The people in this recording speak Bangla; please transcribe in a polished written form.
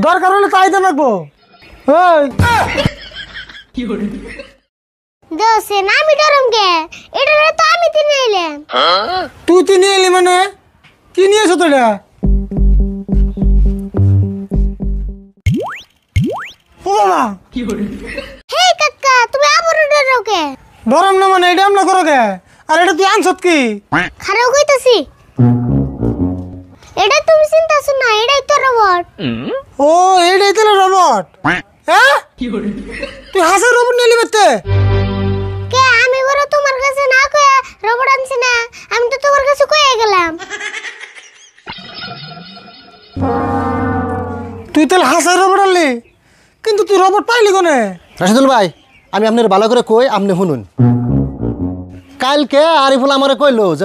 দরকার হলে তাই দেন রাখবো। ওই দোষে না আমি ডরম কে এটা তো আমি তিনে এলাম। তুই নিয়ে এলি মানে কি নিয়েছো তো এটা? ও বাবা হে কাকা তুমি আবার ডরো কে? ধরম না মানে এটা আমরা করো কে? আর এটা তুই আনছত কি? খারাপ কইতাছি এটা তুমি চিন্তাছ না এটাই তো রোবট। ও এইটাই তো রোবট। হ্যাঁ তুই হাসের রোবট নিয়ে এলি বেতে? কে আমি বড় তোমার কাছে না কইয়া রোবট আনছি না, আমি তো তোমার কাছে কইয়া গেলাম। তুই তাহলে হাসের রোবট আনলি, কিন্তু তুই রোবট পাইলি কোনে? রাশিদুল ভাই আমি আপনার ভালো করে কই আপনি শুনুন। কালকে আরিফুল আমারে কইলো যে